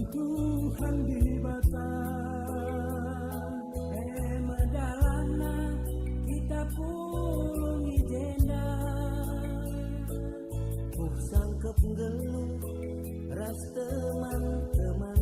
Tuhan di bata medalana kita pulungi jenda sangkep geluh ras teman-teman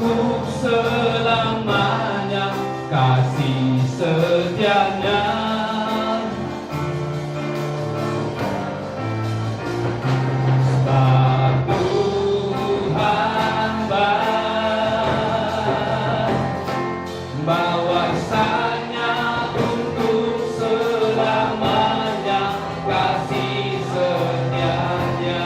untuk selamanya kasih setianya. Sebab Tuhan bahwasanya untuk selamanya kasih setianya.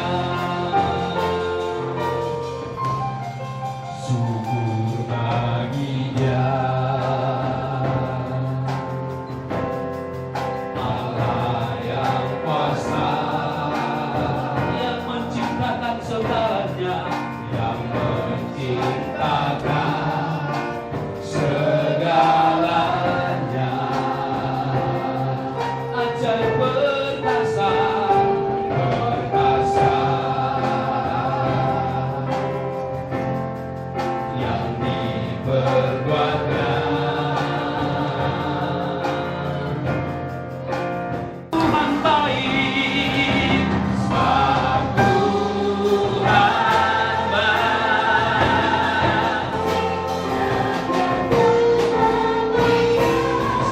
Syukur bagi Dia, Allah yang kuasa, yang menciptakan segalanya, yang menciptakan segalanya. Ajaib perkasa, yang diperbuatkan. Tuhan baik, sebab Tuhan baik.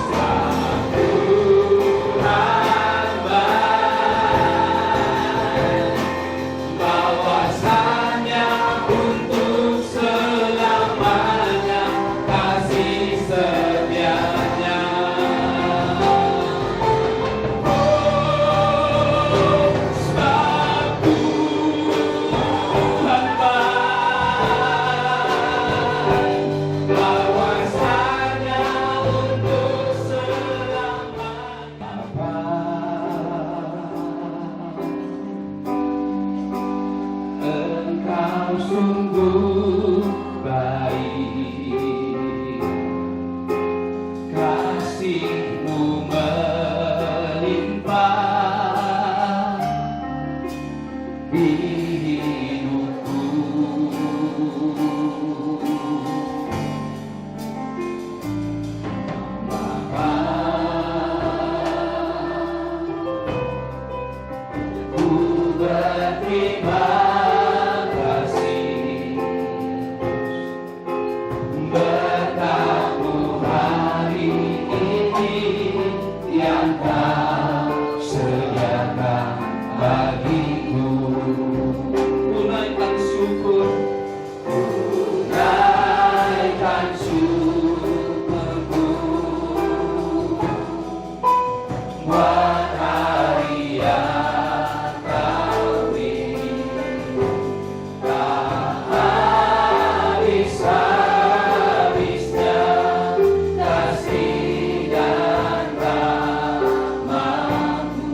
Sebab Tuhan baik, bahwasanya untuk selamanya kasih setianya. Oh, sebab Tuhan baik, bahwasanya untuk selamanya. Engkau sungguh baik, kasih-Mu melimpah di hidupku. Bapa, ku berterima kasih berkat-Mu hari ini yang Kau sediakan bagiku. Tunaikan syukur, tunaikan syukurku buat hari yang Kau beri. Tak habis-habisnya kasih dan rahmat-Mu,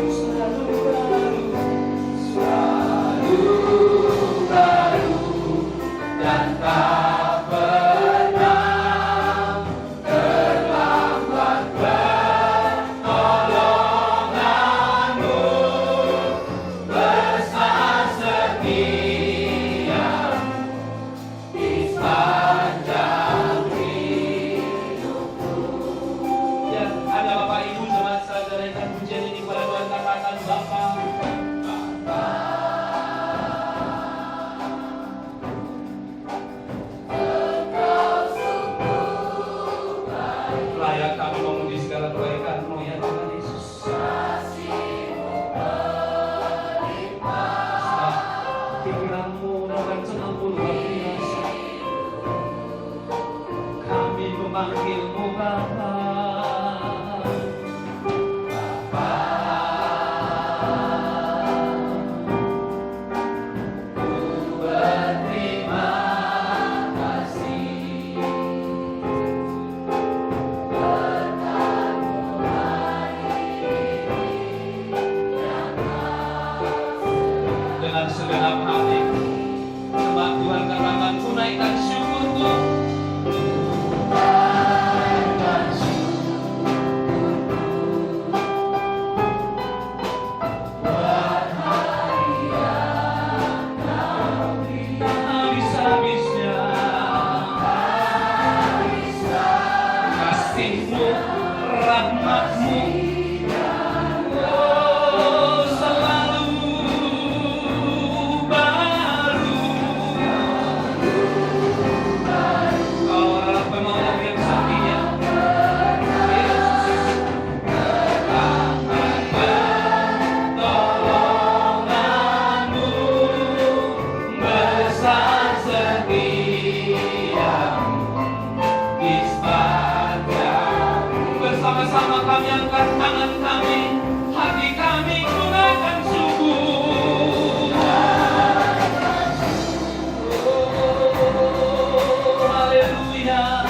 selalu baru dan tak pernah terlambat pertolongan-Mu, besar setia-Mu di sepanjang hidupku. Ya, ada Bapak Ibu jemaat saudara yang pujian ini pada Tuhan, katakan Bapa. Layak kami memuji segala kebaikan-Mu ya Tuhan Yesus. Pikiran-Mu dan rancangan-Mu luar biasa. Kami memanggil-Mu Bapa. Bapa, ku berterima kasih berkat-Mu hari ini yang dengan segenap hati. Sebab Tuhan katakan tunaikan syukurku. Tunaikan syukurku buat hari yang Kau beri. Tak habis-habisnya kasih-Mu, rahmat-Mu, oh, selalu baru. goyangkan tangan kami, hati kami gunakan sungguh. Oh, haleluya.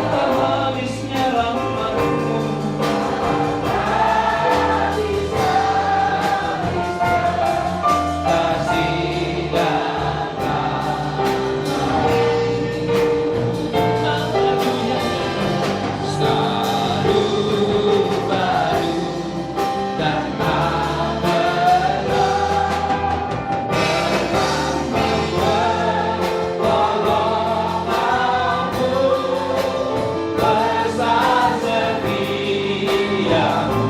Habisnya rahmat-Mu, kasih dan haleluya. Selalu baru dan tak pertolonganmu, besar setiamu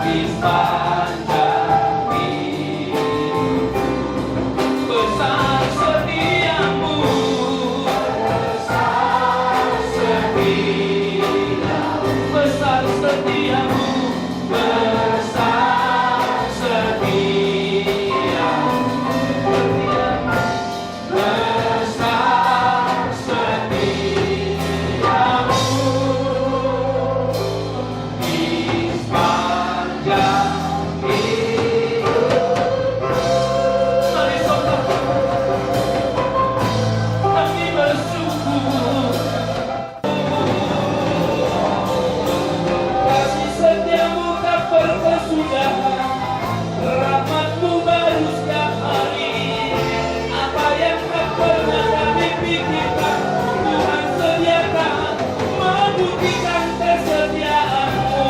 di sepanjang hidupku. Besar setiamu, besar setiamu, besar setiamu, besar setiamu, besar setiamu di sepanjang hidup. Mari saudara, kami bersyukur. Kasih setiamu tak berkesudahan, rahmat-Mu baru setiap hari. Apa yang tak pernah kami pikirkan, Tuhan sediakan, membuktikan kesetiaan-Mu.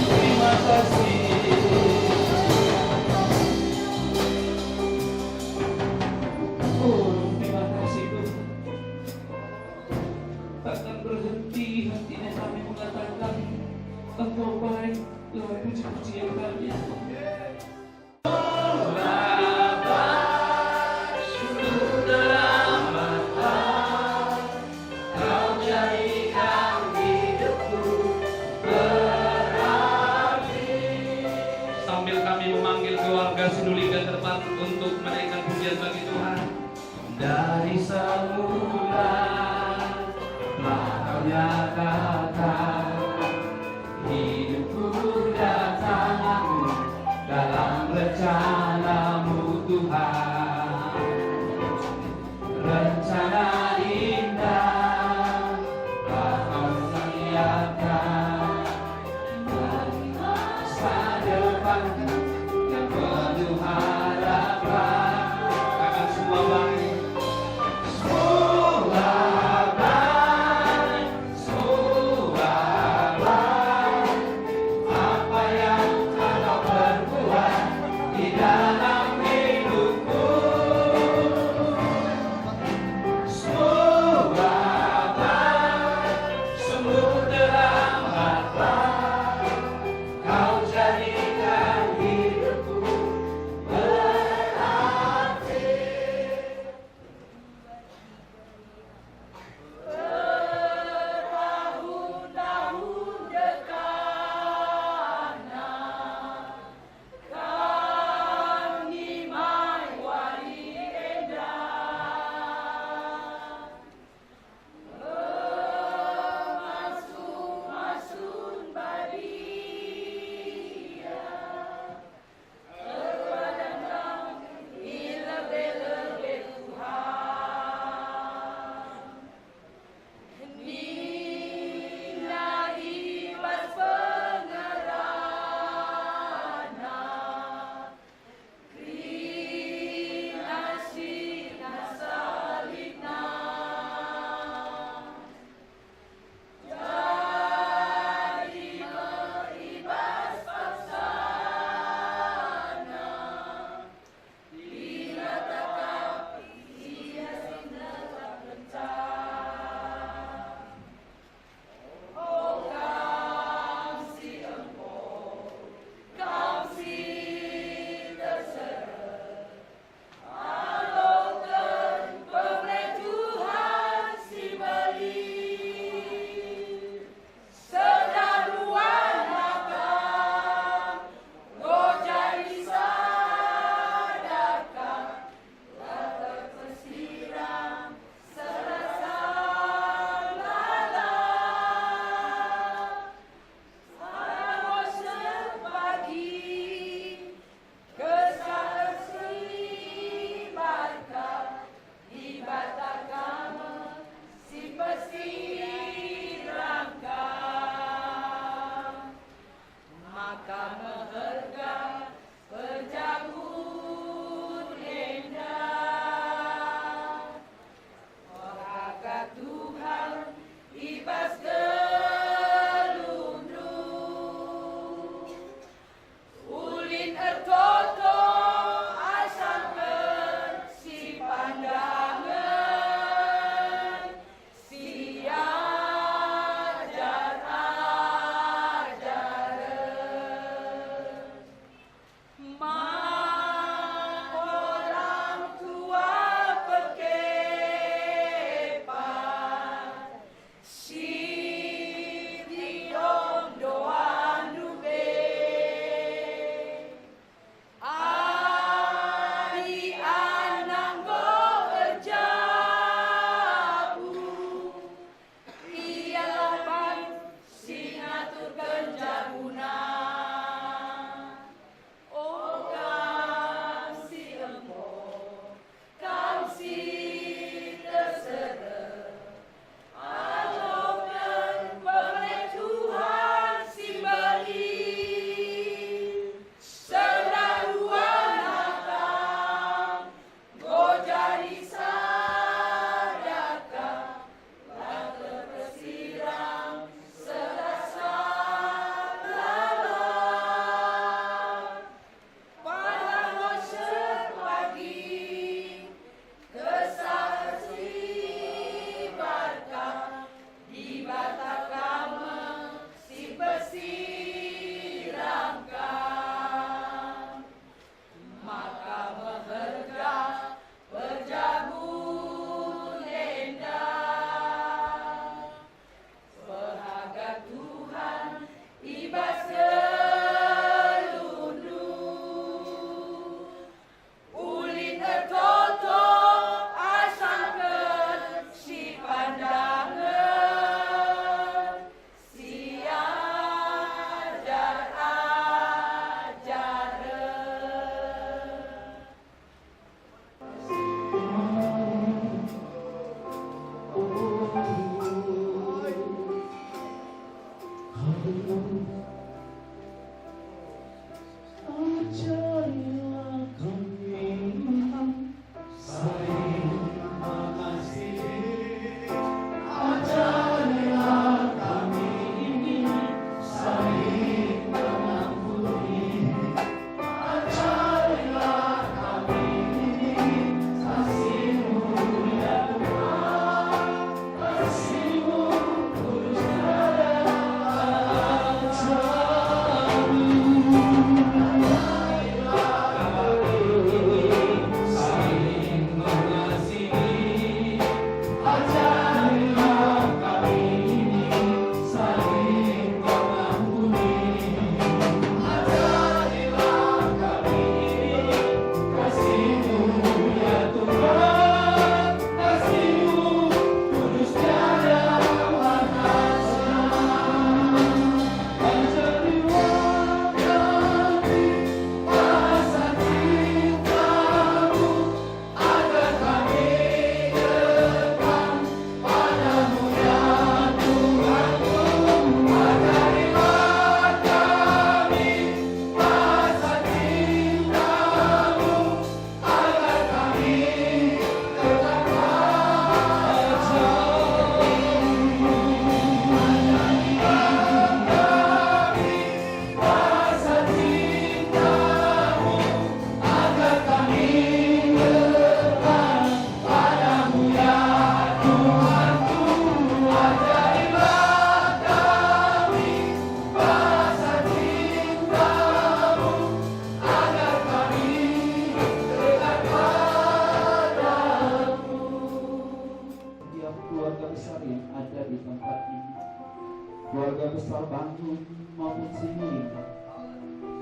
Terima kasih. Oh, terima kasih Tuhan. Takkan berhenti hatinya kami mengatakan Engkau baik lewat puji-pujian kami. Kau jadikan hidupku berarti. Sambil kami memanggil keluarga Sinulinga depan untuk menaikkan pujian bagi Tuhan. Dari semula telah Kau nyatakan, hidupku dan tanganmu dalam rencana-Mu Tuhan. Rencana indah telah Kau siapkan dari masa depan yang penuh harapan. Akan semua baik, semua baik, semua baik. Apa yang Kau perbuat di dalam hidupku, semua baik, sungguh teramatlah. Kau jadikan hidupku Ajarilah kami saling mengasihi, ajarilah kami ini saling mengampuni, ajarilah kami ini kasih-Mu ya Tuhan, kasih-Mu kudus keluarga besar Bangun maupun Sinuling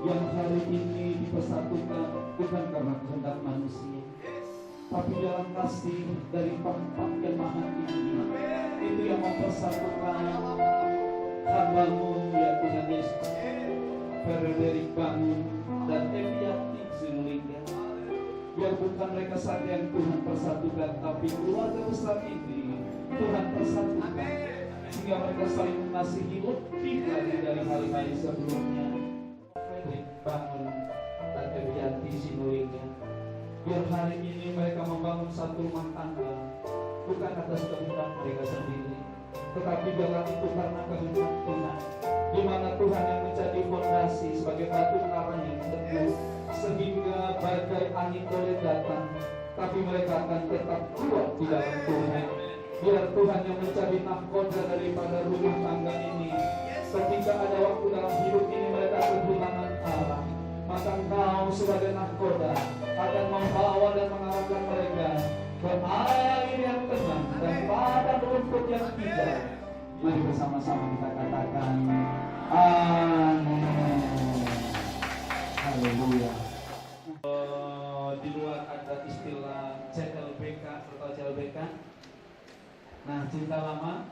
yang hari ini dipersatukan bukan karena kehendak manusia, tapi dalam kasih dari Bapa yang Maha Tinggi, itu yang mempersatukan Han Bangun ya Tuhan Yesus, Frederick Bangun dan Eviati Sinuling. Biar bukan mereka saja yang Tuhan persatukan, tapi keluarga besar ini Tuhan persatukan, sehingga mereka saling mengasihi lebih lagi dari hari-hari sebelumnya. Frederick Bangun dan Eviati Sinulingnya, biar hari ini mereka membangun satu rumah tangga bukan atas kehendak mereka sendiri, tetapi biarlah itu karena kehendak Tuhan, di mana Tuhan yang menjadi fondasi sebagai batu karang yang teguh, sehingga badai angin boleh datang, tapi mereka akan tetap kuat di dalam Tuhan. Biar Tuhan yang menjadi nahkoda daripada rumah tangga ini, ketika ada waktu dalam hidup ini mereka kehilangan Allah, maka Engkau sebagai nahkoda akan membawa dan mengarahkan mereka ke air yang tenang dan padang rumput yang indah. Mari bersama-sama kita katakan amin. Haleluya. Di luar ada istilah CLBK atau CLBK. Nah, cinta lama.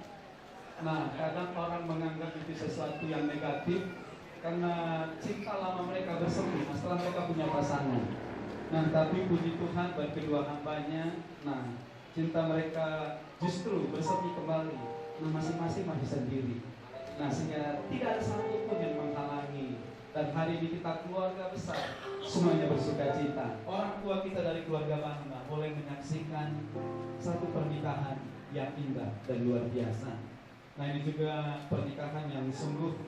Nah, kadang orang menganggap itu sesuatu yang negatif karena cinta lama mereka bersemi setelah mereka punya pasangan. Nah, tapi puji Tuhan bagi kedua hambanya, nah, cinta mereka justru bersemi kembali. Nah, masing-masing masih sendiri. Nah, sehingga tidak ada satu pun yang menghalangi. Dan hari ini kita keluarga besar, semuanya bersuka cita. Orang tua kita dari keluarga Bahma boleh menyaksikan satu pernikahan yang indah dan luar biasa. Nah, ini juga pernikahan yang sungguh.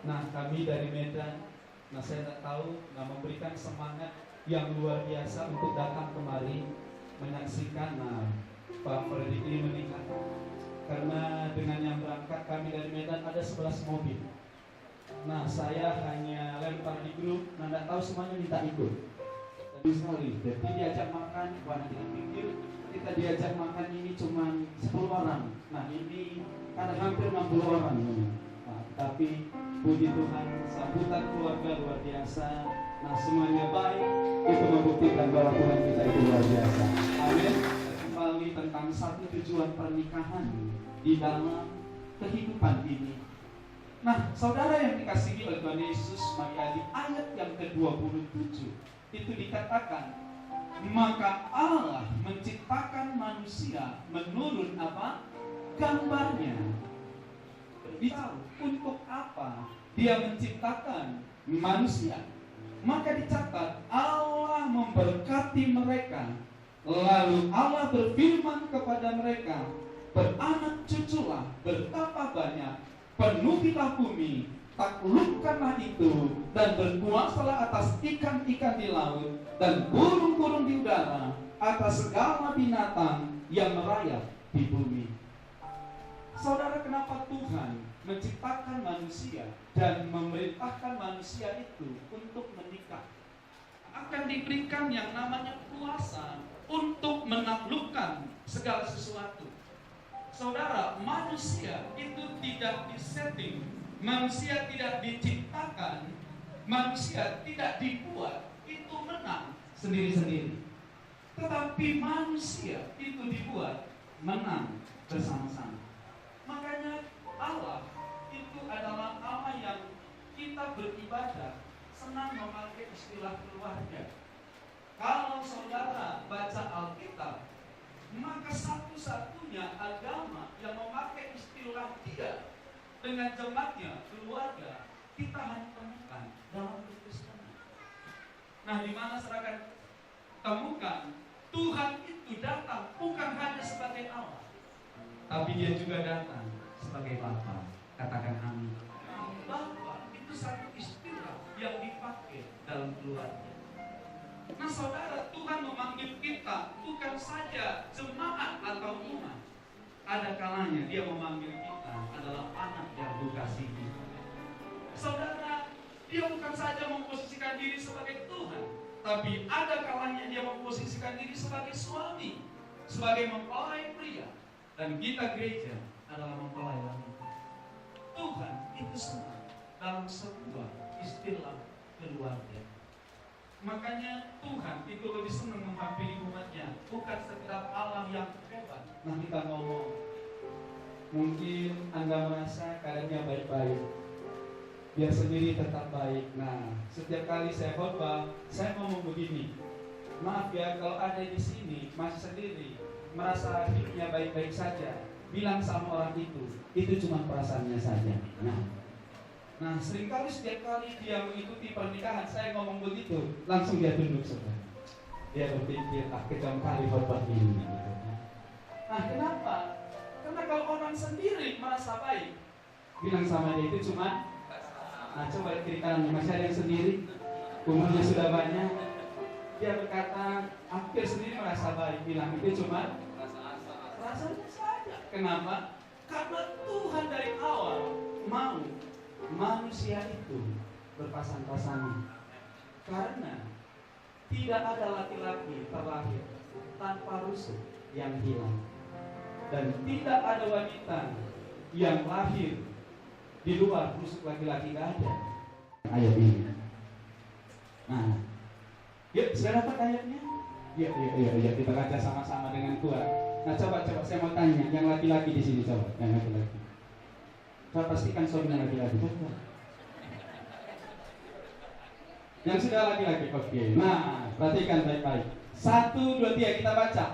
Nah, kami dari Medan, nah saya tak tahu, memberikan semangat yang luar biasa untuk datang kemari menyaksikan Pak Fredrik ini menikah. Karena dengan yang berangkat kami dari Medan ada 11 mobil. Nah, saya hanya lempar di grup, nah tidak tahu semuanya minta ikut. Jadi sekali, jadi diajak makan, bukan tidak pikir kita diajak makan ini cuma 10 orang. Nah, ini ada hampir 60 orang. Nah, tapi puji Tuhan, sambutan keluarga luar biasa. Nah, semuanya baik, itu membuktikan bahwa Tuhan kita itu luar biasa. Amin. Kembali tentang satu tujuan pernikahan di dalam kehidupan ini. Nah, saudara yang dikasihi oleh Tuhan Yesus, maka di ayat yang ke-27 itu dikatakan, maka Allah menciptakan manusia menurut apa? Gambarnya. Beritahu untuk apa Dia menciptakan manusia? Maka dicatat Allah memberkati mereka. Lalu Allah berfirman kepada mereka, beranak cuculah, bertambah banyak, penuhilah bumi, taklukkanlah itu, dan berkuasalah atas ikan-ikan di laut dan burung-burung di udara, atas segala binatang yang merayap di bumi. Saudara, kenapa Tuhan menciptakan manusia dan memerintahkan manusia itu untuk menikah? Akan diberikan yang namanya kuasa untuk menaklukkan segala sesuatu. Saudara, manusia itu tidak disetting, manusia tidak diciptakan, manusia tidak dibuat itu menang sendiri-sendiri. Tetapi manusia itu dibuat menang bersama-sama. Makanya Allah itu adalah Allah yang kita beribadah senang memakai istilah keluarga. Kalau saudara baca Alkitab, maka satu-satunya agama yang memakai istilah dia dengan jemaatnya keluarga kita hanya temukan dalam Kekristenan. Nah, di mana saudara temukan Tuhan itu datang bukan hanya sebagai Allah, tapi dia juga datang sebagai Bapa. Katakan amin. Bapa itu satu istilah yang dipakai dalam keluarga. Nah saudara, Tuhan memanggil kita bukan saja jemaat atau umat. Ada kalanya dia memanggil kita adalah anak yang dikasihi. Saudara, dia bukan saja memposisikan diri sebagai Tuhan, tapi ada kalanya dia memposisikan diri sebagai suami, sebagai mempelai pria. Dan kita gereja adalah mempelai wanita. Tuhan itu semua dalam sebuah istilah keluarga. Makanya Tuhan itu lebih senang menghampiri umatnya, bukan sekedar Allah yang hebat. Nah, kita ngomong, mungkin Anda merasa keadaannya baik-baik, dia sendiri tetap baik. Nah, setiap kali saya khotbah, saya ngomong begini, maaf ya kalau ada di sini masih sendiri, merasa hidupnya baik-baik saja, bilang sama orang itu cuma perasaannya saja. Nah, seringkali setiap kali dia mengikuti pernikahan, saya ngomong begitu, langsung dia tunduk saudara. Dia berpikir, kejam kali khotbah ini. Nah, kenapa? Karena kalau orang sendiri merasa baik, bilang sama dia itu cuma, nah coba kiri kanan, masih ada yang sendiri, umurnya sudah banyak, dia berkata, hampir sendiri merasa baik, bilang itu cuma rasanya saja. Kenapa? Karena Tuhan dari awal mau manusia itu berpasang-pasangan. Karena tidak ada laki-laki terlahir tanpa rusuk yang hilang, dan tidak ada wanita yang lahir di luar rusuk laki-laki, tidak ada. Ayat ini. Nah, yuk, sudah dapat ayatnya? Iya, kita baca sama-sama dengan kuat. Nah, coba saya mau tanya, yang laki-laki di sini coba, yang laki-laki. Coba pastikan suaminya laki-laki. Yang sudah laki-laki, oke. Nah, perhatikan baik-baik. 1, 2, 3 kita baca.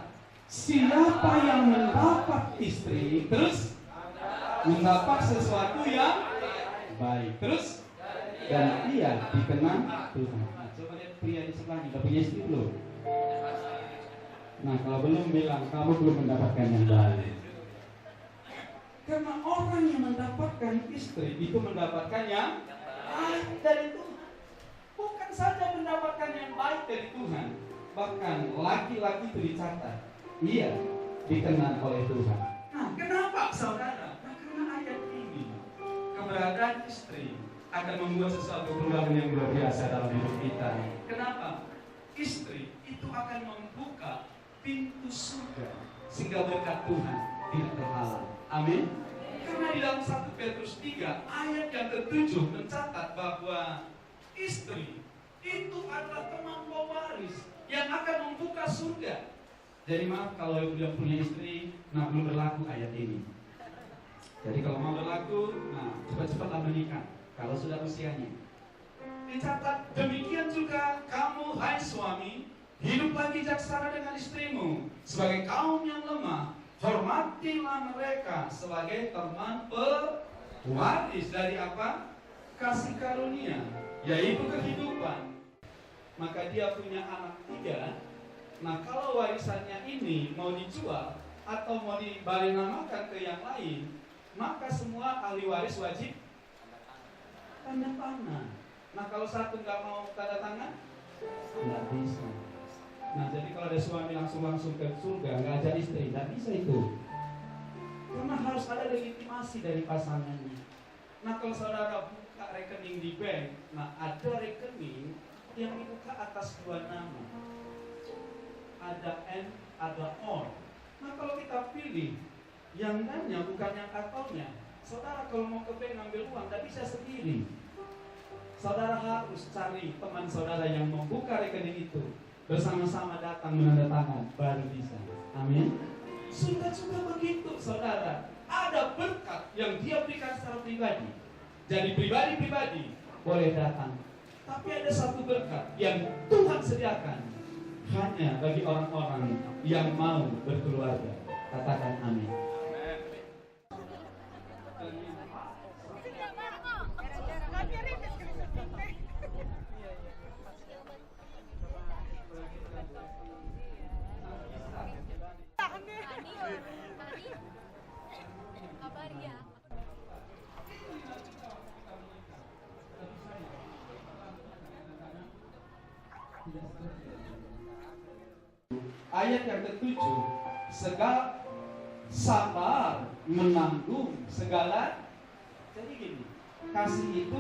Siapa yang mendapat istri, terus mendapat sesuatu yang baik, terus dan ia dikenang Tuhan. Nah, coba lihat pria di sebelahnya, udah punya istri belum? Nah, kalau belum, bilang kamu belum mendapatkan yang baik. Karena orang yang mendapatkan istri itu mendapatkan yang baik dari Tuhan. Bukan saja mendapatkan yang baik dari Tuhan, bahkan laki-laki itu dicatat, ia dikenal oleh Tuhan. Nah, kenapa saudara? Nah, karena ayat ini, keberadaan istri akan membuat sesuatu perubahan yang luar biasa dalam hidup kita. Kenapa? Istri itu akan membuka pintu surga sehingga berkat Tuhan tidak terhalang. Amin. Karena di dalam 1 Petrus 3 ayat yang ke-7 mencatat bahwa istri itu adalah teman pewaris yang akan membuka surga. Jadi maaf kalau yang punya istri, nah belum berlaku ayat ini. Jadi kalau mau berlaku, nah cepat-cepatlah menikah kalau sudah usianya. Dicatat demikian juga kamu hai suami, hiduplah bijaksana dengan istrimu sebagai kaum yang lemah. Hormatilah mereka sebagai teman pewaris dari apa? Kasih karunia, yaitu kehidupan. maka dia punya anak 3. Nah, kalau warisannya ini mau dijual atau mau dibalinamakan ke yang lain, maka semua ahli waris wajib tanda tangan. Nah, kalau satu nggak mau tanda tangan, nggak bisa. Nah, jadi kalau ada suami langsung ke surga, nggak ada istri, nggak bisa itu. Karena harus ada legitimasi dari pasangannya. Nah, kalau saudara buka rekening di bank, nah ada rekening yang dibuka atas 2 nama. Ada N, ada OR. Nah, kalau kita pilih yang N-nya bukan yang ataunya, saudara kalau mau ke bank ngambil uang, nggak bisa sendiri. Saudara harus cari teman saudara yang membuka rekening itu, bersama-sama datang menandatangan, baru bisa. Amin. Sudah juga begitu, saudara. Ada berkat yang dia berikan secara pribadi. Jadi pribadi-pribadi boleh datang. Tapi ada satu berkat yang Tuhan sediakan hanya bagi orang-orang yang mau berkeluarga. Katakan amin. Ayat yang ke-7, segala sabar menanggung segala. Jadi gini, kasih itu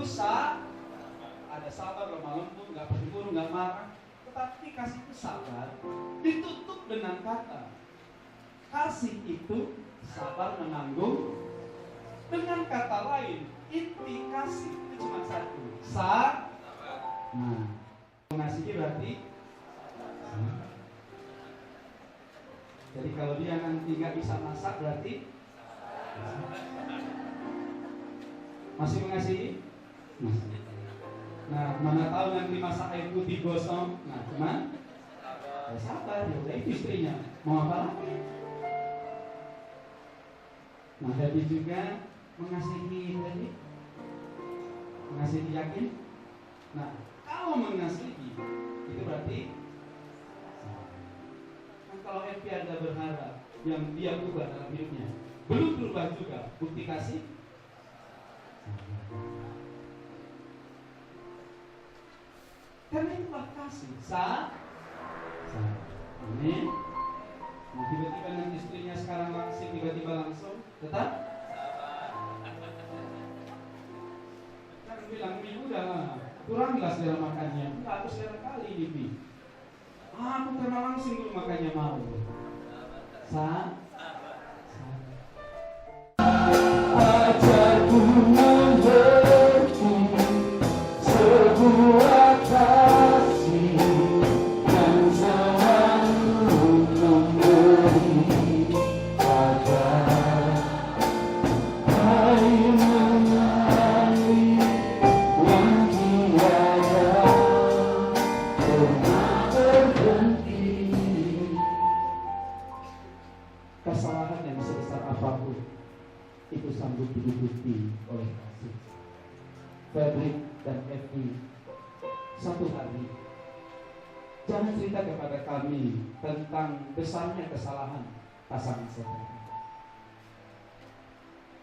ada sabar, lemah lembut, nggak cemburu, nggak marah. Tetapi kasih itu sabar ditutup dengan kata kasih itu sabar menanggung. Dengan kata lain, inti kasih itu cuma satu, Nah, mengasihi berarti. Jadi kalau dia nanti nggak bisa masak berarti masih mengasihi? Masih. Nah, mana tahu nanti masak air putih gosong. Nah, cuman ya sabar, ya udah itu istrinya. Mau apa lagi? Nah, jadi juga mengasihi tadi. Mengasihi yakin? Nah, kalau mengasihi itu berarti kalau FP Anda berharap yang dia ubah dalam hidupnya belum berubah juga, bukti kasih. Karena itulah kasih. Amin. Nah, tiba-tiba nanti istrinya sekarang langsung, tiba-tiba langsung tetap. Jangan bilang, "Mi, udah kuranglah selera makannya." Enggak, aku selera kali ini, Mi. Aku kenal langsung dulu makanya mau. Ajarku mengerti sebuah kasih yang selalu memberi pada hai mengalir yang tiada pernah berhenti. Kesalahan yang sebesar apapun itu sanggup diikuti oleh kasih. Fredrik dan Evi, satu hari jangan cerita kepada kami tentang besarnya kesalahan pasangan saudara,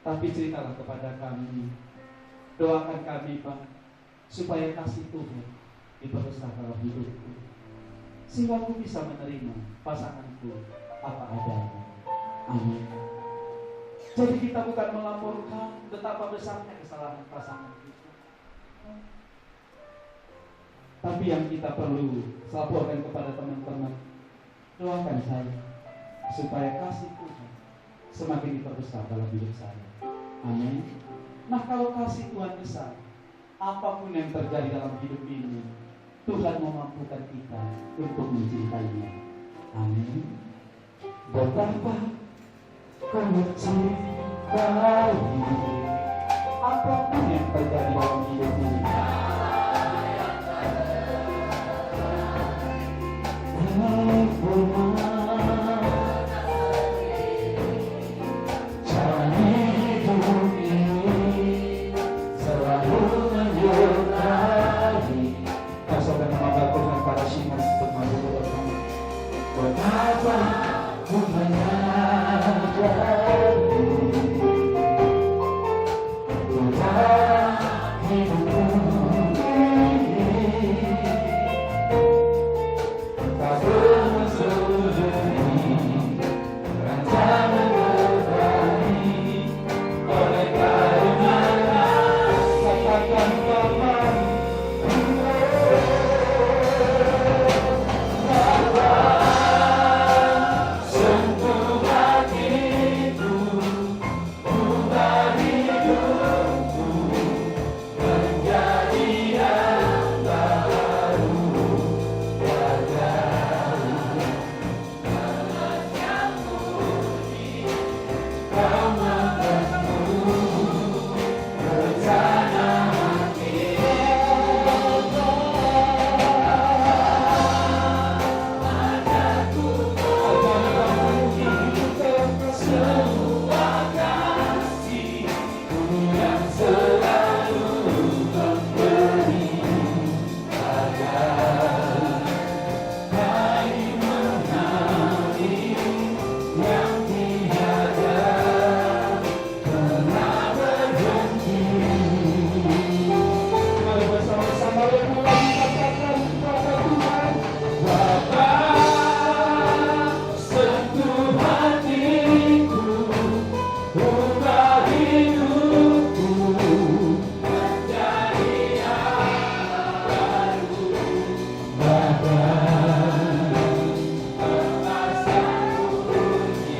tapi ceritalah kepada kami, doakan kami Bang, supaya kasih Tuhan diperbesar dalam hidupku, sehingga aku bisa menerima pasanganku apa adanya. Amin. Jadi kita bukan melaporkan betapa besarnya kesalahan pasangan kita, tapi yang kita perlu laporkan kepada teman-teman, doakan saya supaya kasih Tuhan semakin diperbesar dalam hidup saya. Amin. Nah, kalau kasih Tuhan besar, apapun yang terjadi dalam hidup ini, Tuhan memampukan kita untuk mencintainya. Amin. Betapa kau mencintai, apapun yang terjadi dalam hidup ini, jalan hidup ini selalu menyertai. Kau saudara membanggakan kasih-Mu untuk mengabulkan kami. Betapa ku menyadari Tuhan hidupku ini tak bermaksud rancangan berani oleh karena katakan kapan sentuh hatiku, ubah hidupku menjadi yang baru padamu. Kau memenuhi rencana hatiku. Semua kasih yang selalu memberi agar hari menari yang tiada pernah berhenti. Mari bersama-sama mulai katakan kepada Tuhan, Bapa, sentuh hatiku, ubah hidupku menjadi yang baru. Bapa, lemaskan kunci,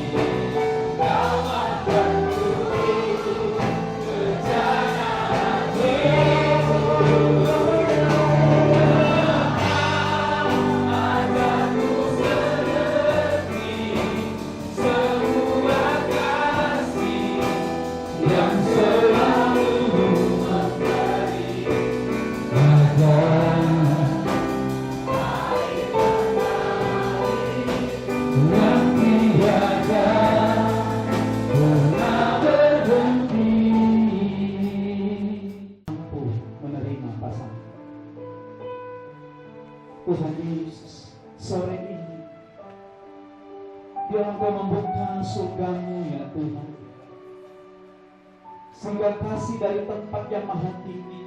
Kau membantu rencana hatiku. Agar ku mengerti semua kasih yang selalu memberi agar yang tiada pernah berhenti. Mampu menerima pasangan Tuhan Yesus, sore ini biar Engkau membuka surga-Mu ya Tuhan, sehingga kasih dari tempat yang maha tinggi,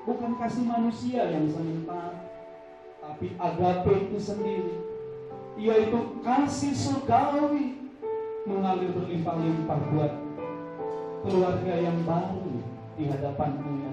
bukan kasih manusia yang sementara, tapi agape itu sendiri, yaitu kasih surgawi mengalir berlimpah-limpah buat keluarga yang baru di hadapan-Mu ya